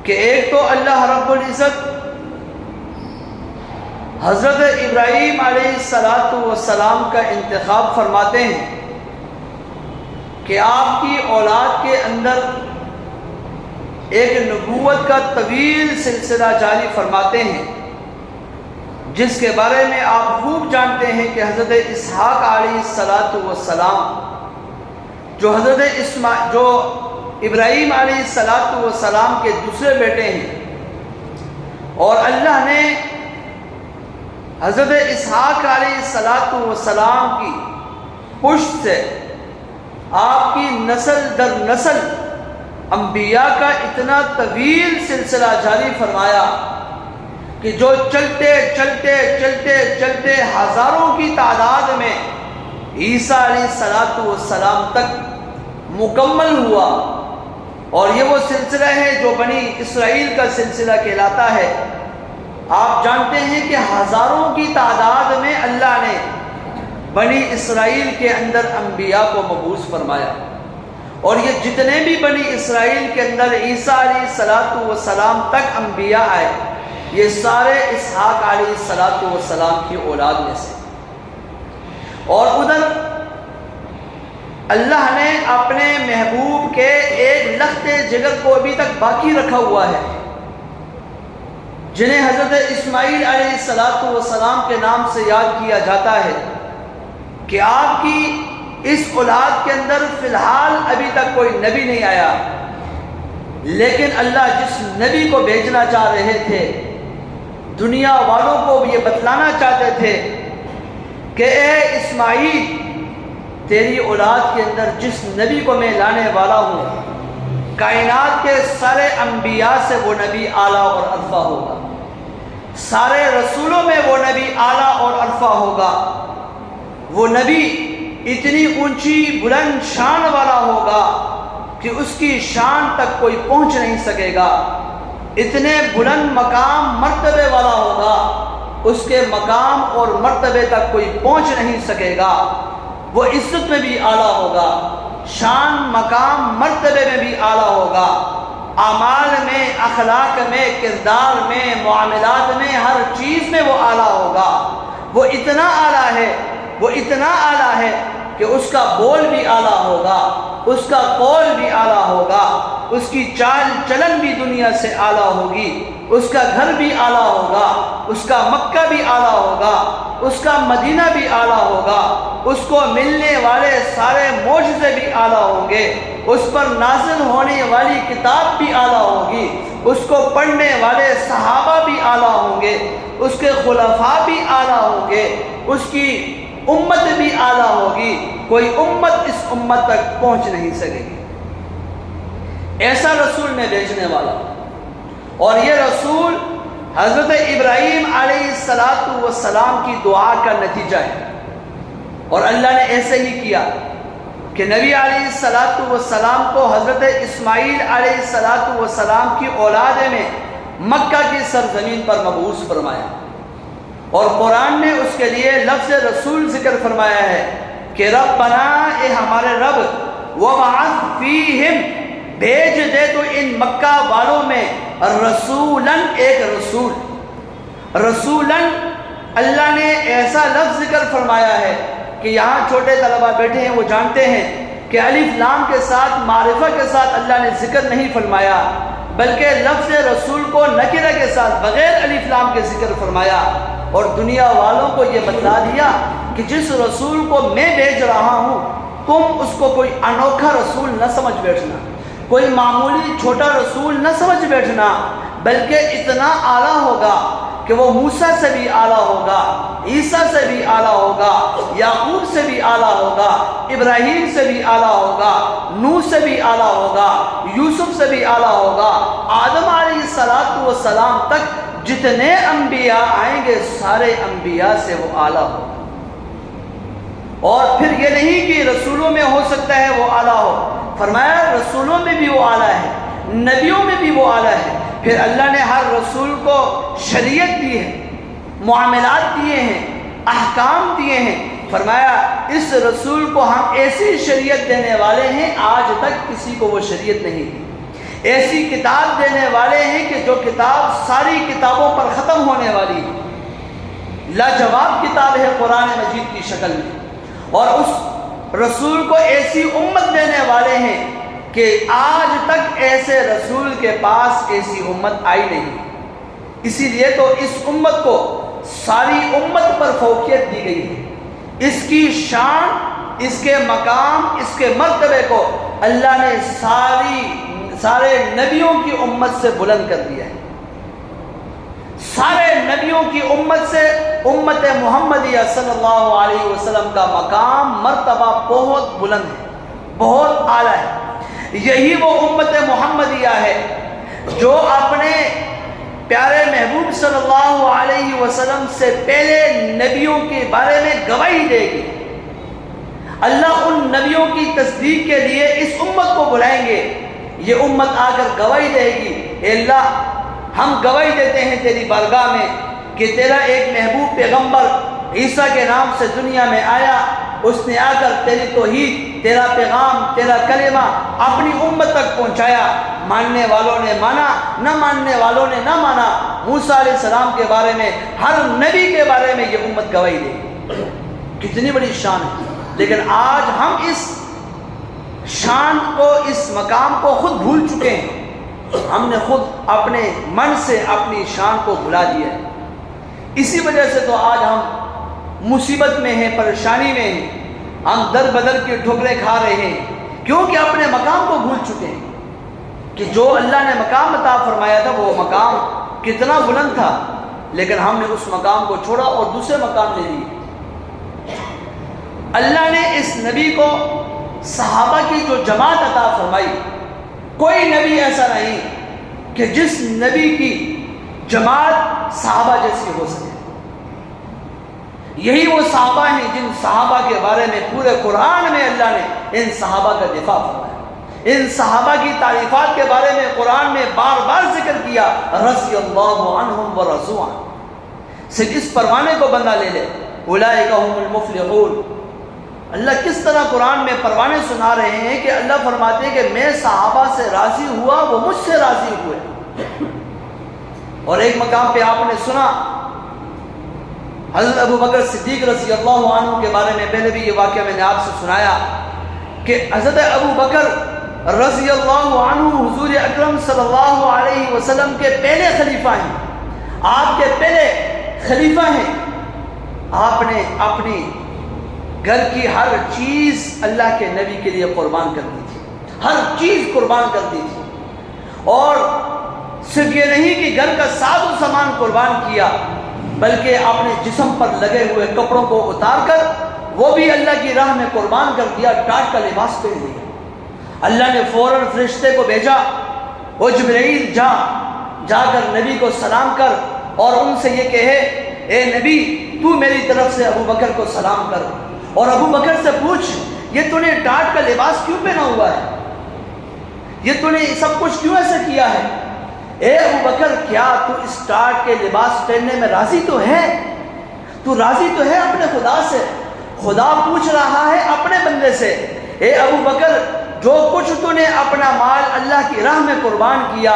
کہ ایک تو اللہ رب العزت حضرت ابراہیم علیہ السلام کا انتخاب فرماتے ہیں کہ آپ کی اولاد کے اندر ایک نبوت کا طویل سلسلہ جاری فرماتے ہیں، جس کے بارے میں آپ خوب جانتے ہیں کہ حضرت اسحاق علیہ السلام جو جو ابراہیم علیہ السلام کے دوسرے بیٹے ہیں، اور اللہ نے حضرت اسحاق علیہ السلام کی پشت سے آپ کی نسل در نسل انبیاء کا اتنا طویل سلسلہ جاری فرمایا کہ جو چلتے چلتے چلتے چلتے ہزاروں کی تعداد میں عیسیٰ علیہ السلام تک مکمل ہوا، اور یہ وہ سلسلہ ہے جو بنی اسرائیل کا سلسلہ کہلاتا ہے۔ آپ جانتے ہیں کہ ہزاروں کی تعداد میں اللہ نے بنی اسرائیل کے اندر انبیاء کو مبعوث فرمایا، اور یہ جتنے بھی بنی اسرائیل کے اندر عیسیٰ علیہ السلام تک انبیاء آئے، یہ سارے اسحاق علیہ السلام کی اولاد میں سے۔ اور ادھر اللہ نے اپنے محبوب کے ایک لخت جگر کو ابھی تک باقی رکھا ہوا ہے، جنہیں حضرت اسماعیل علیہ السلام کے نام سے یاد کیا جاتا ہے، کہ آپ کی اس اولاد کے اندر فی الحال ابھی تک کوئی نبی نہیں آیا، لیکن اللہ جس نبی کو بھیجنا چاہ رہے تھے، دنیا والوں کو یہ بتلانا چاہتے تھے کہ اے اسماعیل، تیری اولاد کے اندر جس نبی کو میں لانے والا ہوں، کائنات کے سارے انبیاء سے وہ نبی اعلیٰ اور ارفع ہوگا، سارے رسولوں میں وہ نبی اعلیٰ اور ارفع ہوگا، وہ نبی اتنی اونچی بلند شان والا ہوگا کہ اس کی شان تک کوئی پہنچ نہیں سکے گا، اتنے بلند مقام مرتبے والا ہوگا، اس کے مقام اور مرتبے تک کوئی پہنچ نہیں سکے گا، وہ عزت میں بھی اعلیٰ ہوگا، شان مقام مرتبے میں بھی اعلیٰ ہوگا، اعمال میں، اخلاق میں، کردار میں، معاملات میں، ہر چیز میں وہ اعلیٰ ہوگا۔ وہ اتنا اعلیٰ ہے، وہ اتنا اعلیٰ ہے کہ اس کا بول بھی اعلیٰ ہوگا، اس کا قول بھی اعلیٰ ہوگا، اس کی چال چلن بھی دنیا سے اعلیٰ ہوگی، اس کا گھر بھی اعلیٰ ہوگا، اس کا مکہ بھی اعلیٰ ہوگا، اس کا مدینہ بھی اعلیٰ ہوگا، اس کو ملنے والے سارے معجزے بھی اعلیٰ ہوں گے، اس پر نازل ہونے والی کتاب بھی اعلیٰ ہوگی، اس کو پڑھنے والے صحابہ بھی اعلیٰ ہوں گے، اس کے خلفاء بھی اعلیٰ ہوں گے، اس کی امت بھی اعلیٰ ہوگی، کوئی امت اس امت تک پہنچ نہیں سکے گی۔ ایسا رسول میں بھیجنے والا، اور یہ رسول حضرت ابراہیم علیہ السلام کی دعا کا نتیجہ ہے، اور اللہ نے ایسے ہی کیا کہ نبی علیہ السلام کو حضرت اسماعیل علیہ السلام کی اولاد میں مکہ کی سرزمین پر مبعوث فرمایا، اور قرآن نے اس کے لیے لفظ رسول ذکر فرمایا ہے کہ ربنا، اے ہمارے رب، وَبَعَثْ فِيهِمْ، بھیج دے تو ان مکہ والوں میں رسولاً، ایک رسول۔ رسولاً اللہ نے ایسا لفظ ذکر فرمایا ہے کہ یہاں چھوٹے طلبہ بیٹھے ہیں، وہ جانتے ہیں کہ الف لام کے ساتھ، معرفہ کے ساتھ اللہ نے ذکر نہیں فرمایا، بلکہ لفظ رسول کو نکرہ کے ساتھ بغیر الف لام کے ذکر فرمایا، اور دنیا والوں کو یہ بتلا دیا کہ جس رسول کو میں بھیج رہا ہوں، تم اس کو کوئی انوکھا رسول نہ سمجھ بیٹھنا، کوئی معمولی چھوٹا رسول نہ سمجھ بیٹھنا، بلکہ اتنا اعلیٰ ہوگا کہ وہ موسیٰ سے بھی اعلیٰ ہوگا، عیسیٰ سے بھی اعلیٰ ہوگا، یعقوب سے بھی اعلیٰ ہوگا، ابراہیم سے بھی اعلیٰ ہوگا، نوح سے بھی اعلیٰ ہوگا، یوسف سے بھی اعلیٰ ہوگا، آدم علیہ السلام تک جتنے انبیاء آئیں گے سارے انبیاء سے وہ اعلیٰ ہوگا۔ اور پھر یہ نہیں کہ رسولوں میں ہو سکتا ہے وہ اعلیٰ ہو، فرمایا رسولوں میں بھی وہ اعلیٰ ہے، نبیوں میں بھی وہ اعلیٰ ہے۔ پھر اللہ نے ہر رسول کو شریعت دی ہے، معاملات دیے ہیں، احکام دیے ہیں، فرمایا اس رسول کو ہم ایسی شریعت دینے والے ہیں آج تک کسی کو وہ شریعت نہیں دی، ایسی کتاب دینے والے ہیں کہ جو کتاب ساری کتابوں پر ختم ہونے والی ہے، لاجواب کتاب ہے قرآن مجید کی شکل میں، اور اس رسول کو ایسی امت دینے والے ہیں کہ آج تک ایسے رسول کے پاس ایسی امت آئی نہیں۔ اسی لیے تو اس امت کو ساری امت پر فوقیت دی گئی ہے، اس کی شان، اس کے مقام، اس کے مرتبے کو اللہ نے سارے نبیوں کی امت سے بلند کر دیا ہے۔ سارے نبیوں کی امت سے امت محمدیہ صلی اللہ علیہ وسلم کا مقام، مرتبہ بہت بلند ہے، بہت اعلیٰ ہے۔ یہی وہ امت محمدیہ ہے جو اپنے پیارے محبوب صلی اللہ علیہ وسلم سے پہلے نبیوں کے بارے میں گواہی دے گی۔ اللہ ان نبیوں کی تصدیق کے لیے اس امت کو بلائیں گے، یہ امت آ کر گواہی دے گی، اے اللہ ہم گواہی دیتے ہیں تیری بارگاہ میں کہ تیرا ایک محبوب پیغمبر عیسیٰ کے نام سے دنیا میں آیا، اس نے آ کر تیری توحید، تیرا پیغام، تیرا کلمہ اپنی امت تک پہنچایا۔ ماننے والوں نے مانا، نہ ماننے والوں نے نہ مانا۔ موسیٰ علیہ السلام کے بارے میں، ہر نبی کے بارے میں یہ امت گواہی دے گی۔ کتنی بڑی شان ہے، لیکن آج ہم اس شان کو، اس مقام کو خود بھول چکے ہیں۔ ہم نے خود اپنے من سے اپنی شان کو بھلا دیا ہے۔ اسی وجہ سے تو آج ہم مصیبت میں ہیں، پریشانی میں ہیں، ہم در بدر کی ٹھوکریں کھا رہے ہیں، کیونکہ اپنے مقام کو بھول چکے ہیں کہ جو اللہ نے مقام عطا فرمایا تھا وہ مقام کتنا بلند تھا، لیکن ہم نے اس مقام کو چھوڑا اور دوسرے مقام لے لیے۔ اللہ نے اس نبی کو صحابہ کی جو جماعت عطا فرمائی، کوئی نبی ایسا نہیں کہ جس نبی کی جماعت صحابہ جیسی ہو سکے۔ یہی وہ صحابہ ہیں جن صحابہ کے بارے میں پورے قرآن میں اللہ نے ان صحابہ کا دفاع فرمایا، ان صحابہ کی تعریفات کے بارے میں قرآن میں بار بار ذکر کیا، رضی اللہ عنہم ورضوا عنہ۔ صرف اس پروانے کو بندہ لے لے، اولئک هم المفلحون۔ اللہ کس طرح قرآن میں پروانے سنا رہے ہیں کہ اللہ فرماتے ہیں کہ میں صحابہ سے راضی ہوا، وہ مجھ سے راضی ہوئے۔ اور ایک مقام پہ آپ نے سنا حضرت ابو بکر صدیق رضی اللہ عنہ کے بارے میں، پہلے بھی یہ واقعہ میں نے آپ سے سنایا کہ حضرت ابو بکر رضی اللہ عنہ حضور اکرم صلی اللہ علیہ وسلم کے پہلے خلیفہ ہیں، آپ کے پہلے خلیفہ ہیں۔ آپ نے اپنی گھر کی ہر چیز اللہ کے نبی کے لیے قربان کر دی تھی، ہر چیز قربان کر دی تھی، اور صرف یہ نہیں کہ گھر کا ساز و سامان قربان کیا، بلکہ اپنے جسم پر لگے ہوئے کپڑوں کو اتار کر وہ بھی اللہ کی راہ میں قربان کر دیا، ٹاٹ کا لباس پہن لیا۔ اللہ نے فوراً فرشتے کو بھیجا، وہ جبرائیل جا کر نبی کو سلام کر اور ان سے یہ کہے، اے نبی تو میری طرف سے ابو بکر کو سلام کر، اور ابو بکر سے پوچھ یہ تو نے ٹاٹ کا لباس کیوں پہنا ہوا ہے، یہ تو نے سب کچھ کیوں ایسا کیا ہے؟ اے ابو بکر کیا تو اس ٹاٹ کے لباس پہننے میں راضی تو ہے؟ تو راضی تو ہے اپنے خدا سے؟ خدا پوچھ رہا ہے اپنے بندے سے، اے ابو بکر جو کچھ تو نے اپنا مال اللہ کی راہ میں قربان کیا،